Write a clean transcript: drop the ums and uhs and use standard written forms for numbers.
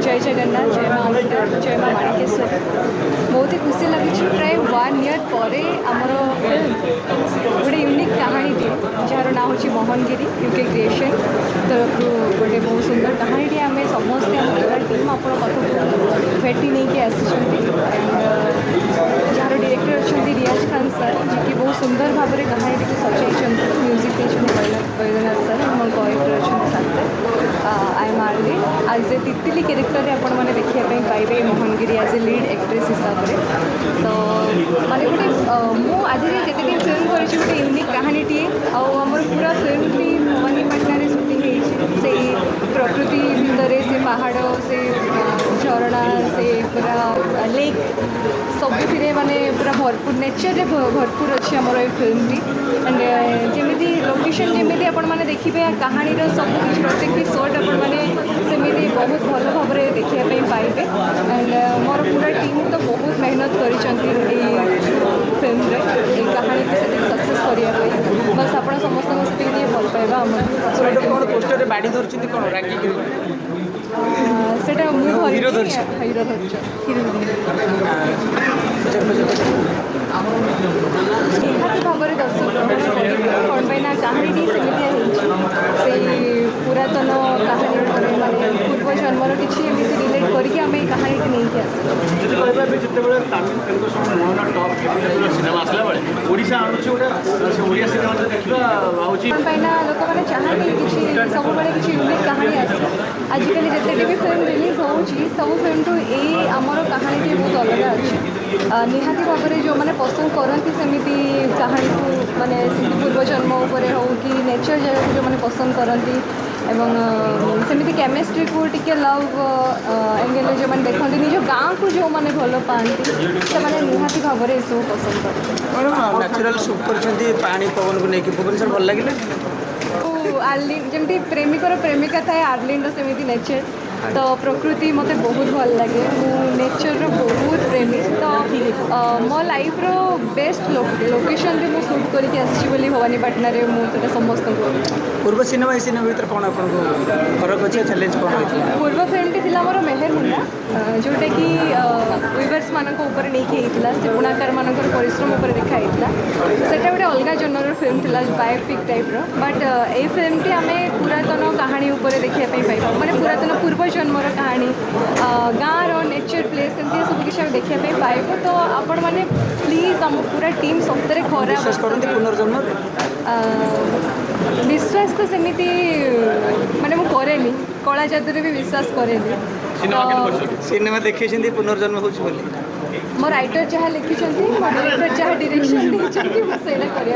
जय जगन्नाथ जय माँ अम्बिका जय माँ माणिकेश्वरी बहुत ही खुशी लगी प्राय 1 ईयर पर आमर गोटे यूनिक कहानी जार ना हूँ मोहनगिरी यूके क्रिएशन तरफ गोटे बहुत सुंदर कहानी आम समस्ते परिवार टीम आप भेटी नहीं आसी जार डायरेक्टर अच्छा रियाज खान सर जी की बहुत सुंदर भाव में कहानी को सजाई म्यूजिक बैद्यनाथ सर आम डायरेक्टर अच्छा साथ आई एम आर्ली आज ए तितली कैरेक्टर आपण मैंने देखापी पाइबे मोहनगिरी एज ए लीड एक्ट्रेस हिसाब से तो माने गोटे मुझे जिते दिन फिल्म कर गोटे यूनिक कहानी टी आमर पूरा फिल्म भी मणिपाटना सुटिंग से प्रकृति भितर से पहाड़ से झरणा से पूरा लेक सबुथिरे माने पूरा भरपूर नेचर रे भरपूर अच्छी आमर ये फिल्म टी एंड जमी लोकेशन जमी आपण मैंने देखिए कहानी सब प्रत्येक शॉट आपण मैंने सेमती बहुत भल भाव में देखापी पाइबे एंड मोर पूरा टीम तो बहुत मेहनत कर फिल्म रे कहानी को से सक्सेस करने बस आप समस्त से भल पाइबा पोस्टर बाड़ी धरती कौन राखी सेटा हीरो धरछ हीरो धरछ निहाती भाव में दर्शक कौन पाई ना कहानी से पुरातन कहानी माने पूर्व जन्मर किसी रिलेट करके आम कहानी नहीं पाईना लोक मैंने चाहते कि सब किसी यूनिक कहानी आसे आजिकल जिते भी फिल्म रिलीज होची सब फिल्म टू ये आमर कहानी टी बहुत अलग अच्छी निहाती भाव में जो मैंने पसंद करती सेमती कहानी को माने पूर्व जन्म उपर हो कि नेचर जगह जो मैंने पसंद करती एवं सेमती केमिस्ट्री को टिके लव एंगल जो मैंने देखते निज गाँव को जो मैंने भल पाती से मैंने निहाती भाव में सब पसंद करते नेचुरल सुट कर पानी पवन को लेकिन भुवनेश्वर भल लगे आर्लिन जमी प्रेमिकर प्रेमिका थाए आर्लिन सेमती नेचर तो प्रकृति मत बहुत भल लगे मु नेचर बहुत प्रेमी तो मो लाइफ रो बेस्ट लोकेशन रे मु शूट करके आसी बोली भवानीपाटना रे मुझे समस्त पूर्व सिनेमा सिनेमा भीतर कौन आपको फरक अच्छे चैलेंज कौन होता पूर्व फिल्म टी थिला मोर मेहर मुन्ना जोटा कि वीवर्स मानक ऊपर नहीं से बुणाकार मानकर परिश्रम उपर देखाई सेटा गोटे अलग जनर फिल्म थिला बायोपिक टाइप रो बट ए फिल्म टी आम पुरातन कहानी उपर देखापी पाइबा माने पुरातन पूर्व जन्मर कहानी गाँव रो नेचर प्लेस एमती सब किसी देखापी पाइब तो आपण मैंने प्लीज आम पूरा टीम सप्ताह खराब पुनर्जन्म विश्वास तो सेमती माने मु करेनी कला जादू भी विश्वास करेनी सिनेमा देखी पुनर्जन्म हो मो राइटर जहाँ लिखिं मो डायरेक्टर जहाँ डायरेक्शन देखते